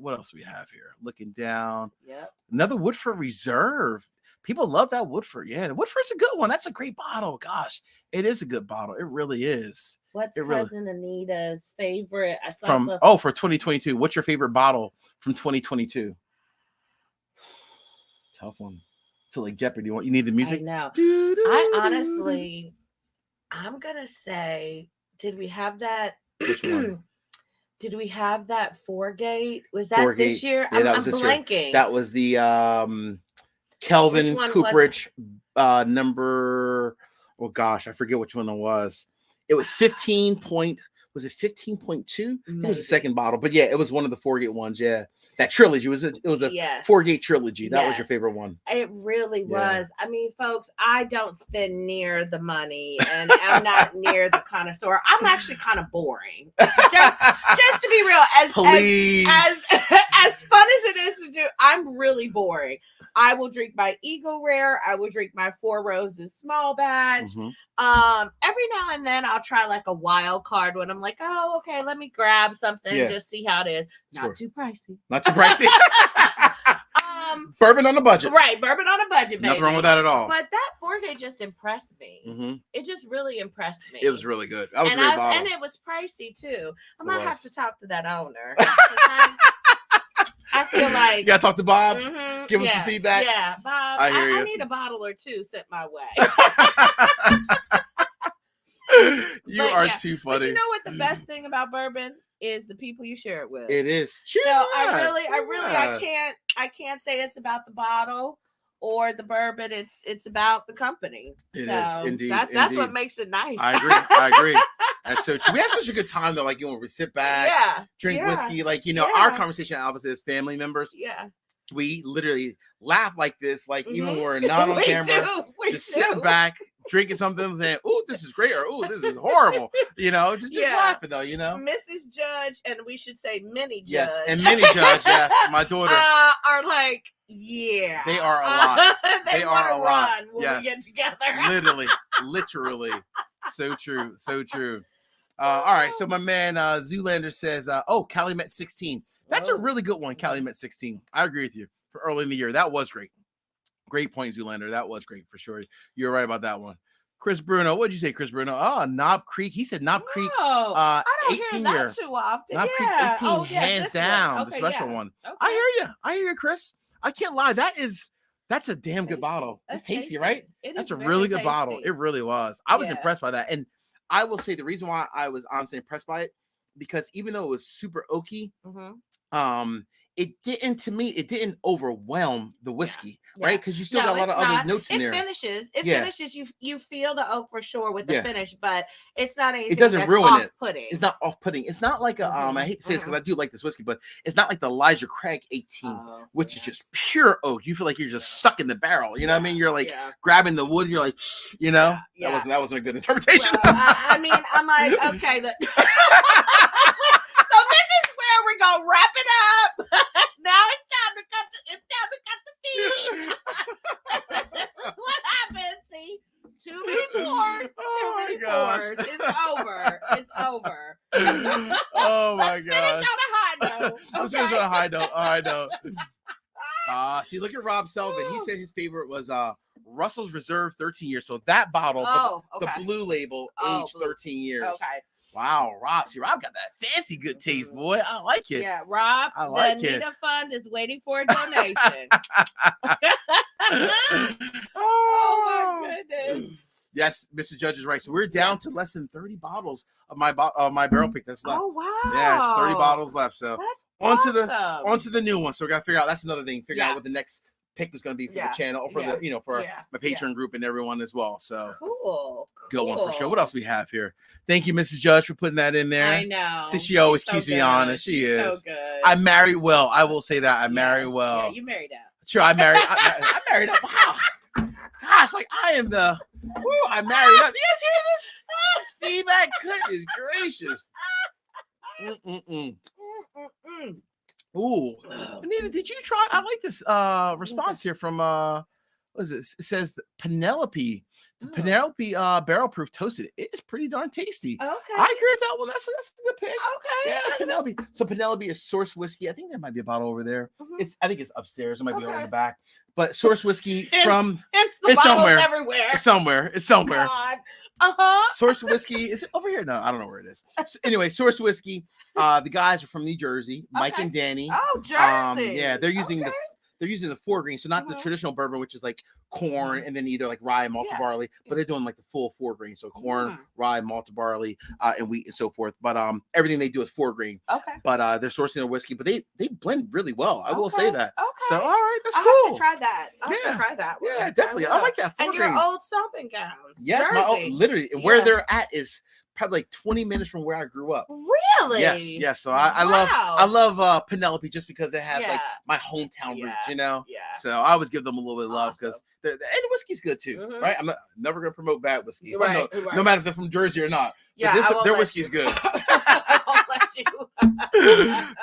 Looking down. Yep. Another Woodford Reserve. People love that Woodford. Yeah, the Woodford's a good one. That's a great bottle. Gosh, it is a good bottle. It really is. What's cousin Anita's favorite? For 2022. What's your favorite bottle from 2022? Tough one. I feel like Jeopardy. You need the music? I know. I'm gonna say, did we have that? Which one? Did we have that Foregate? Was that this year? Yeah, I'm blanking. Year. That was the Kelvin Cooperage number. Oh gosh, I forget which one it was. It was 15 point. Was it 15.2? It was the second bottle, but yeah, it was one of the Foregate ones. Yeah, that trilogy was it was the Foregate trilogy. That was your favorite one. It really was. I mean, folks, I don't spend near the money, and I'm not near the connoisseur. I'm actually kind of boring. Just to be real, as fun as it is to do, I'm really boring. I will drink my Eagle Rare. I will drink my Four Roses small batch. Every now and then I'll try like a wild card when I'm like, oh, okay, let me grab something, just see how it is. Not too pricey. Bourbon on a budget. Right, bourbon on a budget, baby. Nothing wrong with that at all. But that Foregate just impressed me. It just really impressed me. It was really good. That was a great bottle. And it was pricey too. I might have to talk to that owner. I feel like you gotta talk to Bob. Mm-hmm, Give him some feedback. Yeah, Bob. I need a bottle or two sent my way. You are too funny. But you know what? The best thing about bourbon is the people you share it with. It is. Cheers. So I can't say it's about the bottle or the bourbon. It's about the company. It is indeed. That's what makes it nice. I agree. That's so true. We have such a good time though. Like, you know, we sit back, drink whiskey. Like, you know, our conversation obviously as family members. Yeah. We literally laugh like this, like even when we're not on camera, just sitting back, drinking something, saying, "Ooh, this is great," or "Ooh, this is horrible." You know, just laughing though. You know, Mrs. Judge, and we should say Minnie Judge. Yes, and Minnie Judge. Yes, my daughter are like, yeah, they are a lot. They are a lot when we yes. get together. literally, so true, so true. All right, so my man Zoolander says, Calumet 16. That's a really good one, Calumet 16. I agree with you. For early in the year, that was great. Great point, Zoolander. That was great for sure. You're right about that one. Chris Bruno, what did you say, Chris Bruno? Oh, Knob Creek. He said Knob Creek. I don't hear that too often. Knob Creek 18, hands down, the special one. Okay. I hear you, Chris. I can't lie. That's a damn good bottle. It's tasty, right? That's a really good bottle. It really was. I was impressed by that. And I will say the reason why I was honestly impressed by it, because even though it was super oaky, it didn't overwhelm the whiskey, right? Because you still got a lot of other notes in there. It finishes. You feel the oak for sure with the finish, but it's not anything. It doesn't ruin it. Off-putting. It's not off-putting. It's not like a I hate to say this because I do like this whiskey, but it's not like the Elijah Craig 18, which is just pure oak. You feel like you're just sucking the barrel. You know what I mean? You're like grabbing the wood. You're like, you know, that wasn't a good interpretation. Well, I'm like, okay. So this is where we're gonna wrap it up. Now it's time to cut the feed. This is what happens. See, too many pours. It's over. Oh my gosh. Finish on a high note. Let's finish on a high note. All right, no. See, look at Rob Sullivan. He said his favorite was Russell's Reserve 13 years. So that bottle, the blue label, aged 13 years. Okay. Wow, Rob. See, Rob got that fancy good taste, boy. I like it. Yeah, Rob, I like the Nita Fund is waiting for a donation. Oh my goodness. Yes, Mr. Judge is right. So we're down to less than 30 bottles of my barrel pick that's left. Oh wow. Yeah, it's 30 bottles left. So that's onto the new one. So we gotta figure out, that's another thing. Figure out what the next pick was going to be for the channel, or for the for my Patreon group and everyone as well. So cool. Good one for sure. What else we have here? Thank you, Mrs. Judge, for putting that in there. I know. Since she always keeps me honest. She is. So good. I marry well. I will say that. I marry well. Yeah, you married out. Sure, I married. I married up. Wow. Gosh, like I am the. Woo, I married up. You guys hear this? This feedback. Goodness gracious. Ooh, Anita, did you try? I like this response here from what is it? It says Penelope. The Penelope barrel proof toasted. It is pretty darn tasty. Okay, I agree with that one. That's a good pick. Okay, yeah, Penelope. So Penelope is source whiskey. I think there might be a bottle over there. I think it's upstairs. It might be over in the back. But source whiskey from it's somewhere everywhere. It's somewhere. Source whiskey is it over here? No, I don't know where it is. So anyway, source whiskey. The guys are from New Jersey, Mike and Danny. Oh, Jersey. Yeah, they're using the 4 grain, so not the traditional bourbon, which is like corn and then either like rye, malted barley, but they're doing like the full 4 grain, so corn, rye, malted barley, and wheat and so forth. But everything they do is 4 grain. Okay. But they're sourcing their whiskey, but they blend really well. I will say that. Okay. So all right, that's cool. I'll have to try that. I'll have to try that. Yeah, definitely. I like that. 4 and your old stomping grounds. Yes, literally, and where they're at is probably like 20 minutes from where I grew up. Really? Yes. So I love Penelope just because it has like my hometown roots, you know. Yeah. So I always give them a little bit of love because and the whiskey's good too, right? I'm never gonna promote bad whiskey, right, no matter if they're from Jersey or not. Yeah, their whiskey's good. I'll let you.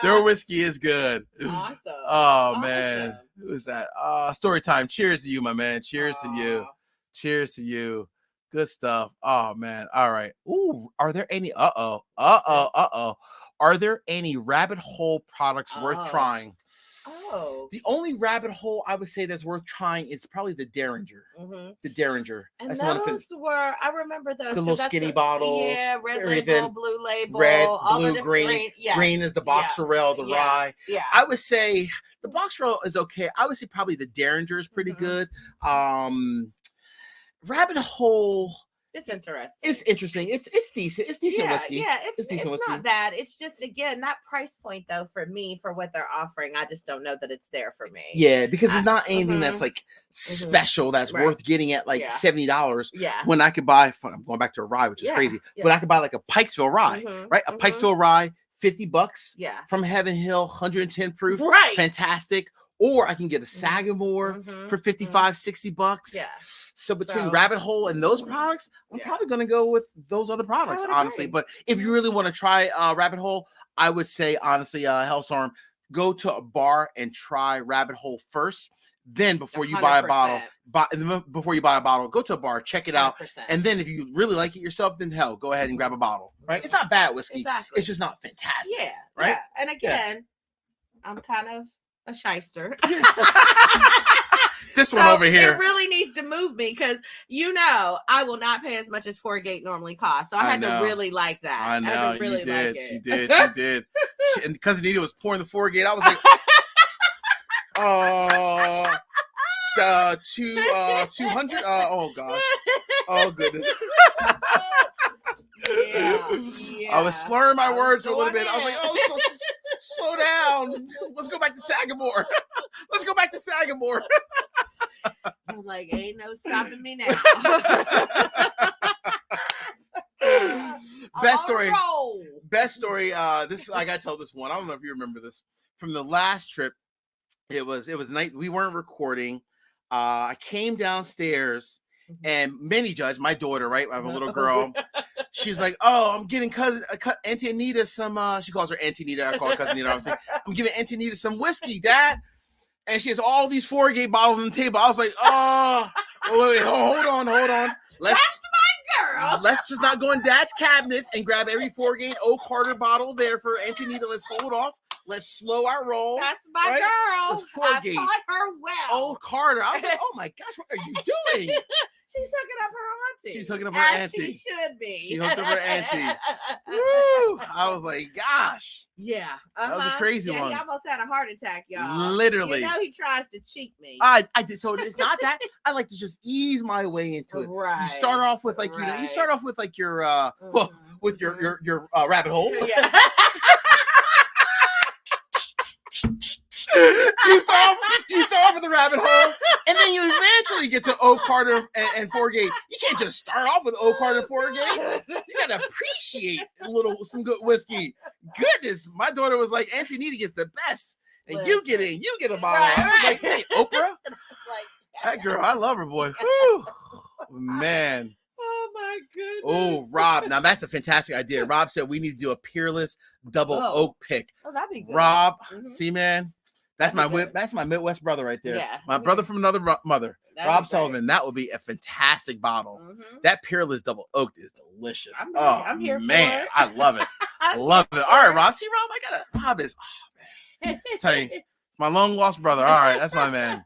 Their whiskey is good. Awesome. Oh man, who is that? Story time. Cheers to you, my man. Cheers to you. Cheers to you. Good stuff. Oh man. All right. Ooh, are there any are there any rabbit hole products worth trying? Oh. The only rabbit hole I would say that's worth trying is probably the Derringer. The Derringer. And that's those were, I remember those. The little skinny bottles. Yeah, red label, blue label, red, all blue, the green. Yes. Green is the boxer rail, the rye. Yeah. I would say the boxer rail is okay. I would say probably the Derringer is pretty good. Rabbit hole. It's interesting. It's interesting. It's decent. It's decent whiskey. Yeah, it's decent whiskey. not bad. It's just, again, that price point though, for me, for what they're offering, I just don't know that it's there for me. Yeah, because it's not anything that's like special that's worth getting at like $70. Yeah. When I could buy, I'm going back to a rye, which is crazy. But I could buy like a Pikesville rye, right? A Pikesville rye, $50. Yeah. From Heaven Hill, 110 proof. Right. Fantastic. Or I can get a Sagamore for $55, $60. Yeah. So between Rabbit Hole and those products, I'm probably going to go with those other products, honestly. But if you really want to try Rabbit Hole, I would say, honestly, Hellstorm, go to a bar and try Rabbit Hole first. Then before you buy a bottle, go to a bar, check it out. 100%. And then if you really like it yourself, then hell, go ahead and grab a bottle, right? It's not bad whiskey. Exactly. It's just not fantastic. Yeah. Right? Yeah. And again, I'm kind of a shyster. This one over here. It really needs to move me because, I will not pay as much as 4-gate normally costs. So I had to really like that. I know. had to really you did. like it. She did. She did. And because Anita was pouring the 4-gate, I was like, 200. Oh gosh. Oh goodness. Yeah. I was slurring my words a little bit. I was like, slow down. Let's go back to Sagamore. Let's go back to Sagamore. I'm like, ain't no stopping me now. Best story. This I gotta tell this one. I don't know if you remember this from the last trip. It was night. We weren't recording. I came downstairs and Minnie Judge, my daughter, right? I have a little girl. She's like, "Oh, I'm getting Auntie Anita some." She calls her Auntie Anita. I call her cousin Anita. Obviously, I'm giving Auntie Anita some whiskey, Dad. And she has all these 4-gate bottles on the table. I was like, wait, hold on. That's my girl. Let's just not go in Dad's cabinets and grab every 4-gate Oak Carter bottle there for Auntie Anita. Let's hold off. Let's slow our roll. That's my girl. Let's 4-gate. I taught her well. Oak Carter. I was like, oh my gosh, what are you doing? She's hooking up her auntie. She's hooking up her auntie. She should be. She hooked up her auntie. Woo! I was like, gosh. Yeah. That was a crazy one. He almost had a heart attack, y'all. Literally. He tries to cheat me. I did. So it's not that. I like to just ease my way into it. Right. You start off with like, you start off with like your with your rabbit hole. Yeah. You start off with the rabbit hole, and then you eventually get to Oak Carter and 4-gate. You can't just start off with Oak Carter and 4-gate. You gotta appreciate some good whiskey. Goodness, my daughter was like, Auntie Nita gets the best, and you get a bottle. Right, I was like, right. hey, Oprah. That girl, I love her voice. Whew. Man. Oh my goodness. Oh, Rob. Now that's a fantastic idea. Rob said we need to do a peerless double oak pick. Oh, that'd be good. Rob, see, man. That's my Midwest brother right there. Yeah. My brother from another mother. Rob Sullivan. That would be a fantastic bottle. That peerless double oaked is delicious. I'm here man, for it. I love it. Love it. All right, Rob. See, Rob is man. Tell you, my long lost brother. All right, that's my man.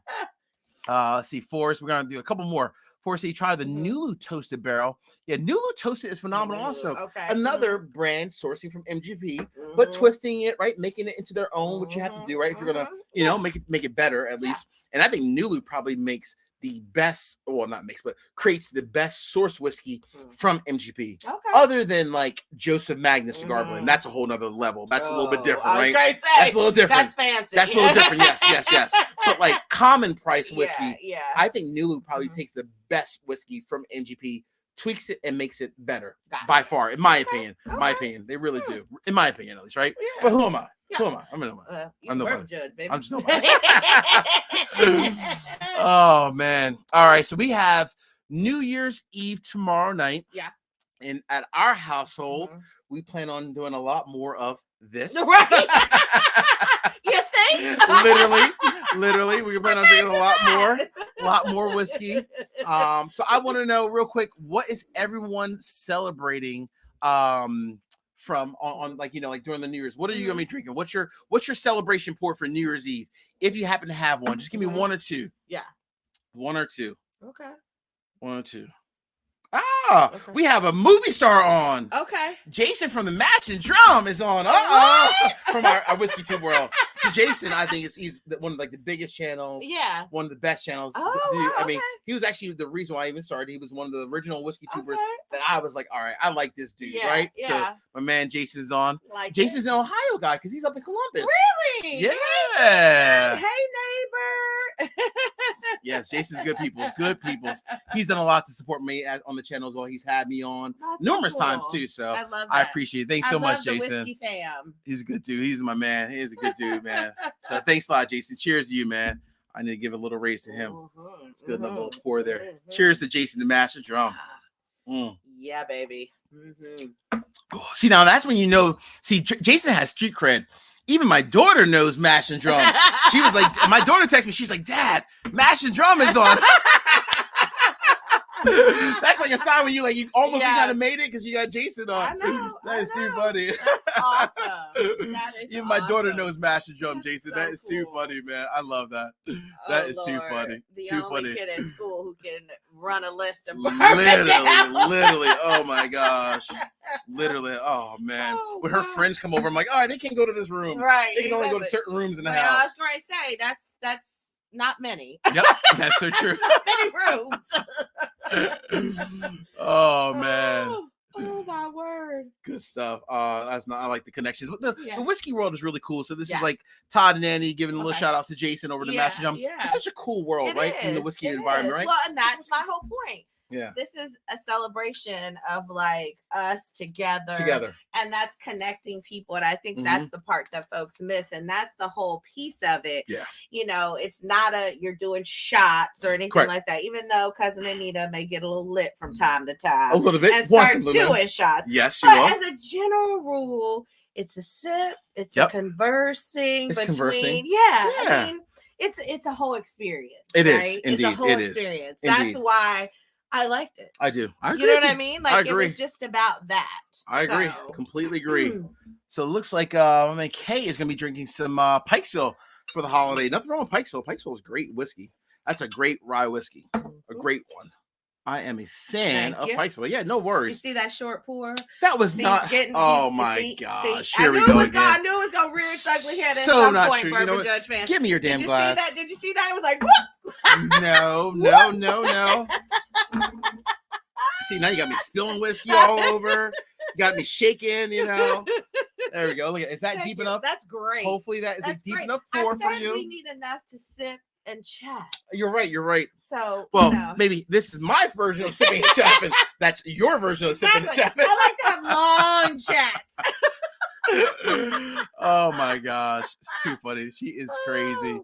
Let's see, Forrest. We're gonna do a couple more. Forrest, you try the Nulu Toasted Barrel. Yeah, Nulu Toasted is phenomenal. Also, another brand sourcing from MGP, but twisting it, right, making it into their own, which you have to do, right? If you're gonna, make it better at least. And I think Nulu probably makes the best, well, not makes, but creates the best source whiskey from MGP. Okay. Other than like Joseph Magnus Cigar Blend. That's a whole nother level. That's a little bit different, right? That's a little different. That's fancy. That's a little different. Yes. But like common price whiskey, I think Nulu probably takes the best whiskey from MGP, tweaks it and makes it better by far, in my opinion. My opinion, they really do. In my opinion, at least, right? Yeah. But who am I? Who am I? I'm nobody. I'm nobody. Judge, baby. I'm just nobody. Oh man! All right, so we have New Year's Eve tomorrow night. Yeah. And at our household, we plan on doing a lot more of this. Right. You think? Literally, we plan on drinking a lot more whiskey. So I want to know real quick, what is everyone celebrating from on like like during the New Year's? What are you gonna be drinking? What's your celebration pour for New Year's Eve? If you happen to have one, just give me one or two. Yeah. One or two. Okay. One or two. We have a movie star on. Okay. Jason from the Mash and Drum is on. From our Whiskey Tube world. So Jason, I think he's one of like the biggest channels. Yeah. One of the best channels. I mean, he was actually the reason why I even started. He was one of the original Whiskey Tubers that I was like, all right, I like this dude, right? Yeah. So my man Jason's on. Jason's an Ohio guy because he's up in Columbus. Really? Yeah. Hey, neighbor. Yes, Jason's good people. Good people. He's done a lot to support me on the channel as well. He's had me on numerous times too. So I love that. I appreciate it. Thanks so much, Jason. The Whiskey fam. He's a good dude. He's my man. He is a good dude, man. So thanks a lot, Jason. Cheers to you, man. I need to give a little raise to him. It's good little pour there. Cheers to Jason the Master Drum. Yeah, baby. See, now that's when you know. See, Jason has street cred. Even my daughter knows Mash and Drum. She was like, my daughter texted me. She's like, Dad, Mash and Drum is on. That's like a sign when you almost kind of made it because you got Jason on. I know. That is too funny. That's awesome. That is even my daughter knows Mash and Drum, Jason. That is too funny, man. I love that. That is too funny. The too only funny. Kid at school who can run a list of literally. Oh my gosh. Literally. Oh man. When her friends come over, I'm like, all right, they can't go to this room. Right. They can only go to certain rooms in the house. I was going to say that's not many. Yep, that's so true. Not many rooms. Oh man. Oh my word. Good stuff. I like the connections. The whiskey world is really cool. So this is like Todd and Annie giving a little shout out to Jason over the Master Jump. Yeah. It's such a cool world, right? In the whiskey environment, right? Well, and that's my whole point. Yeah. This is a celebration of like us together. And that's connecting people. And I think that's the part that folks miss. And that's the whole piece of it. Yeah. It's not you're doing shots or anything like that. Even though cousin Anita may get a little lit from time to time. A little bit. And start doing shots. Yes, she will. As a general rule, it's a sip. It's a conversing between. Yeah. I mean, it's a whole experience. It is. Right? Indeed. It's a whole experience. That's why I liked it. I do. I agree. You know what I mean? Like I agree. It was just about that. I agree. Completely agree. So it looks like Kay is going to be drinking some Pikesville for the holiday. Nothing wrong with Pikesville. Pikesville is great whiskey. That's a great rye whiskey. A great one. I am a fan of Pikesville. Yeah, no worries. You see that short pour? That was not. Oh my gosh! Here we go again. I knew it was going to rear its ugly head at so some not point, true. Bourbon Judge fan. Give me your damn glass. Did you see that? It was like, whoop. No. See, now you got me spilling whiskey all over. You got me shaking, There we go. Look, is that deep enough? That's great. Hopefully that is a deep enough pour for you. We need enough to sip and chat. You're right. So, maybe this is my version of sipping and chatting. That's your version of sipping and chatting. I like to have long chats. Oh my gosh. It's too funny. She is crazy.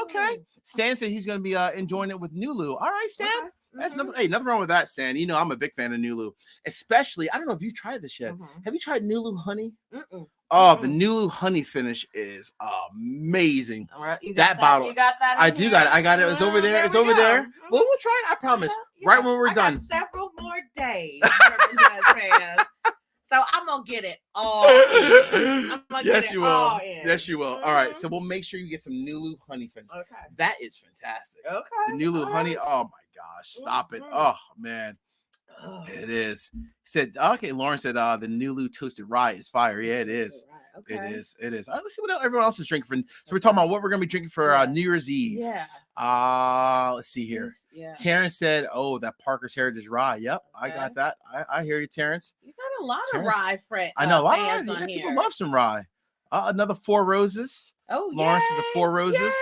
Okay. Stan said he's going to be enjoying it with Nulu. All right, Stan. Okay. That's nothing wrong with that, Stan. I'm a big fan of Nulu. Especially, I don't know if you tried this yet. Have you tried Nulu honey? Oh, the Nulu honey finish is amazing. All right, that bottle. You got that? I do got it. I got it. It's over there. It's over there. Well, we'll try it. I promise. Right when we're done. Several more days. So I'm gonna get it all in. Yes, you will. Yes, you will. All right. So we'll make sure you get some Nulu honey finish. Okay. That is fantastic. Okay. The Nulu honey. Oh my gosh. Stop it. Oh man. It is. He said, okay, Lauren said the Nulu toasted rye is fire. Yeah, it is. Okay. It is. All right, let's see what everyone else is drinking for. So we're talking about what we're gonna be drinking for New Year's Eve. Yeah. Let's see here. Yeah. Terrence said, "Oh, that Parker's Heritage Rye." Yep, I got that. I hear you, Terrence. You got a lot of rye fans. I know a lot of people love some rye. Another Four Roses. Oh, Lawrence to the Four Roses. Yay.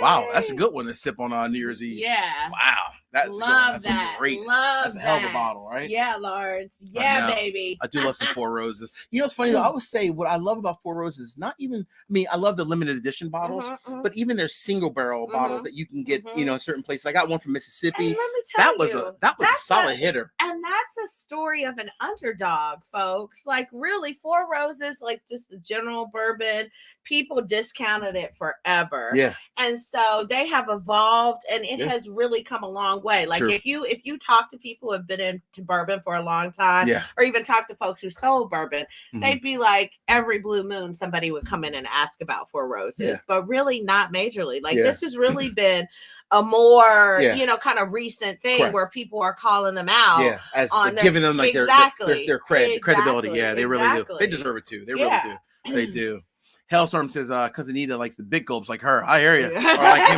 Wow, that's a good one to sip on New Year's Eve. Yeah. Wow, that's a good one. That's great. That's a hell of a bottle, right? Yeah, Lawrence. Yeah, baby. I do love some Four Roses. What's funny though? I would say what I love about Four Roses is not even. I mean, I love the limited edition bottles, but even their single barrel bottles that you can get, in certain places. I got one from Mississippi. And let me tell you, that was a solid hitter. And that's a story of an underdog, folks. Like really, Four Roses, like just the general bourbon. People discounted it forever. Yeah. And so they have evolved and it has really come a long way. Like True. if you talk to people who have been into bourbon for a long time, Yeah. or even talk to folks who sold bourbon, Mhm. they'd be like, every blue moon somebody would come in and ask about Four Roses, Yeah. but really not majorly. Like Yeah. this has really been a more Yeah. you know, kind of recent thing Correct. where people are calling them out. Yeah, as on giving them like exactly their credibility. Yeah, they really do. exactly. They deserve it too. They Yeah. really do. They do. Hellstorm says, cousin Nita likes the big gulps like her. I hear you. Or like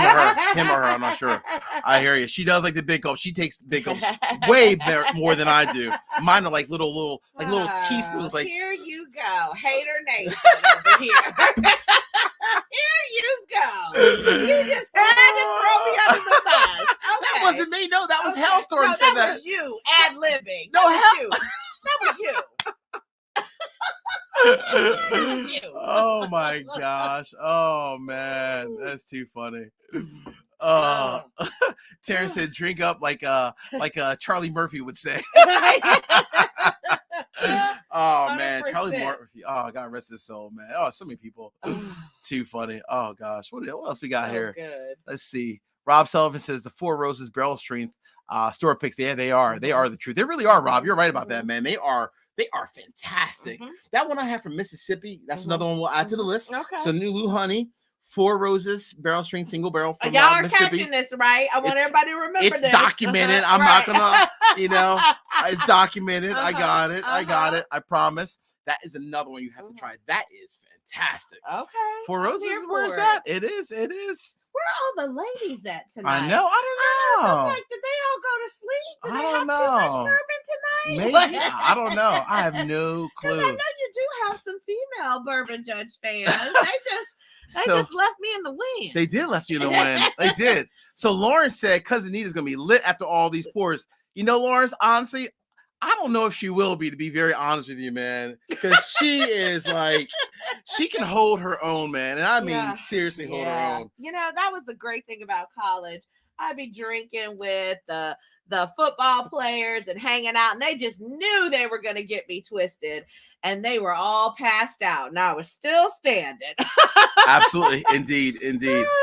him or her. I'm not sure. I hear you. She does like the big gulps. She takes the big gulps way more than I do. Mine are like little teaspoons. Like here you go, hater nation over here. Here you go. You just had to throw me under the bus. Okay. That wasn't me. No, that was Okay. Hellstorm. No, Said that was you ad-libbing. No, That was you. Oh my gosh. Oh man, that's too funny. Terrence said drink up like Charlie Murphy would say. Oh 100%. man, Charlie Murphy. Oh, God rest his soul, man. Oh, so many people. It's too funny. Oh gosh, what else we got here? Good. Let's see. Rob Sullivan says the Four Roses barrel strength store picks. Yeah, they are the truth. They really are, Rob. You're right about that, man. They are fantastic. That one I have from Mississippi. That's another one we'll add to the list. Okay. So Nulu Honey, Four Roses barrel strength single barrel from y'all are Mississippi. catching this, right? I want everybody to remember it's this. documented. I'm not gonna, it's documented. I got it. I promise. That is another one you have to try. That is fantastic. Okay. Four Roses is where it's at. It is. Where are all the ladies at tonight? I know. I don't know. I'm like, did they all go to sleep? Did I they don't have too much know. bourbon tonight? Maybe. I don't know. I have no Because clue. I know you do have some female bourbon judge fans. They just left me in the wind. They did left you in the wind. They did. So Lawrence said cousin Nita's gonna be lit after all these pours. You know, Lawrence, honestly, I don't know if she will be, to be very honest with you, man. Because she is like, she can hold her own, man. And I mean, seriously, hold her own. You know, that was the great thing about college. I'd be drinking with the football players and hanging out, and they just knew they were going to get me twisted, and they were all passed out, and I was still standing. Absolutely. Indeed.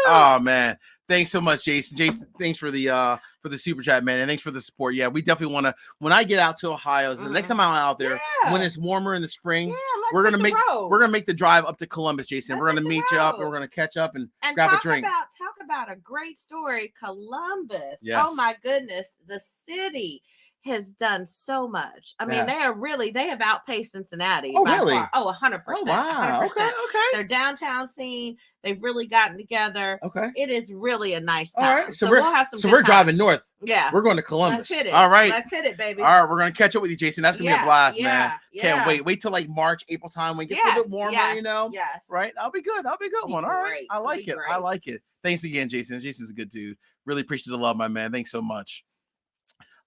Oh, man. Thanks so much, Jason. Jason, thanks for the super chat, man, and thanks for the support. Yeah, we definitely want to. When I get out to Ohio, the next time I'm out there, when it's warmer in the spring, we're gonna make the drive up to Columbus, Jason. We're gonna meet you up, and we're gonna catch up and grab a drink. Talk about a great story, Columbus. Yes. Oh my goodness, the city has done so much. I mean, they have outpaced Cincinnati. Oh, really? Far. Oh, 100%. Oh, wow. 100%. Okay. Their downtown scene, they've really gotten together. Okay. It is really a nice time. All right. So we'll have some. So we're driving north. Yeah. We're going to Columbus. Let's hit it. All right. Let's hit it, baby. All right. We're going to catch up with you, Jason. That's going to be a blast, man. Can't wait. Wait till like March, April time when it gets a little bit warmer, you know? Yes. Right? That'll be good. That'll be a good one. All right. I like it. I like it. Thanks again, Jason. Jason's a good dude. Really appreciate the love, my man. Thanks so much.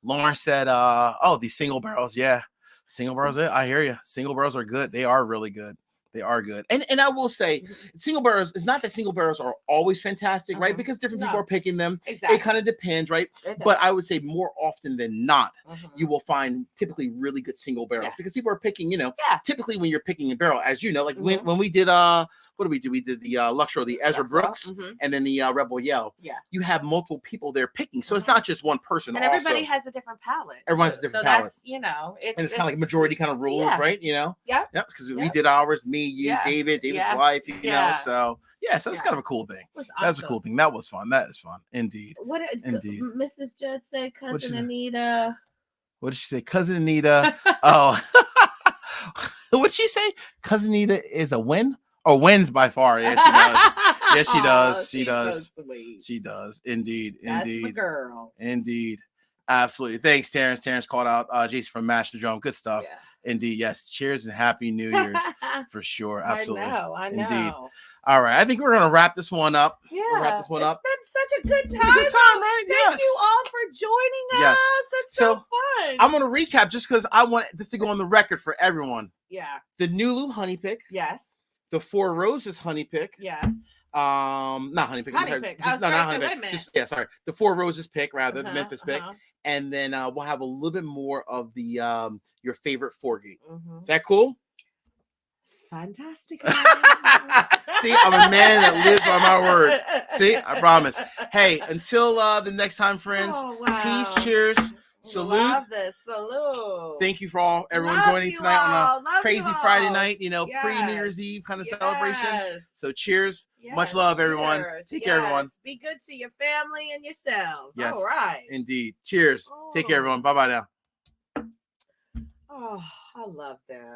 Lauren said, these single barrels. Yeah. Single barrels. I hear you. Single barrels are good. They are really good. They are good. And I will say, single barrels, it's not that single barrels are always fantastic, right? Because different people are picking them. Exactly. It kind of depends, right? But I would say more often than not, you will find typically really good single barrels because people are picking, typically when you're picking a barrel, as you know, like when we did, what did we do? We did the Luxor, the Ezra Brooks, and then the Rebel Yell. Yeah. You have multiple people there picking. So it's not just one person. And everybody has a different palate. Everyone has a different palate. That's, and it's kind of like majority kind of rules, right? Yeah. Yeah. Because we did ours, me, you, David's wife, know. So so it's kind of a cool thing. That's a cool thing. That was fun. That is fun. Indeed. Indeed. Mrs. Judge said cousin Anita. What did she say? Cousin Anita. Oh. What did she say? Cousin Anita is a win? Or wins by far. Yeah, she does. Yes, she does. She does. So sweet. She does. Indeed. That's the girl. Indeed. Absolutely. Thanks, Terrence. Terrence called out Jason from Master Drum. Good stuff. Yeah. Indeed. Yes. Cheers and happy New Year's for sure. Absolutely. I know. Indeed. All right. I think we're going to wrap this one up. Yeah. It's been such a good time. Right? Thank you all for joining us. It's so fun. I'm going to recap just because I want this to go on the record for everyone. Yeah. The Nulu honey pick. Yes. The Four Roses honey pick. Yes. Not honey pick. Honey pick. Not honey pick. Sorry. The Four Roses pick, rather, the Memphis pick. And then we'll have a little bit more of the your favorite 4-gate. Is that cool? fantastic. See, I'm a man that lives by my word. See, I promise. Hey, until the next time, friends. Oh, wow. Peace, cheers, salute. Love this. Salute. Thank you for everyone Love joining you tonight all. on a Love crazy you Friday all. night, Yes. pre-New Year's Eve kind of celebration. Yes. So cheers. Yes. Much love, everyone. Cheers. Take care, everyone. Be good to your family and yourselves. Yes. All right. Indeed. Cheers. Take care, everyone. Bye-bye now. Oh, I love that.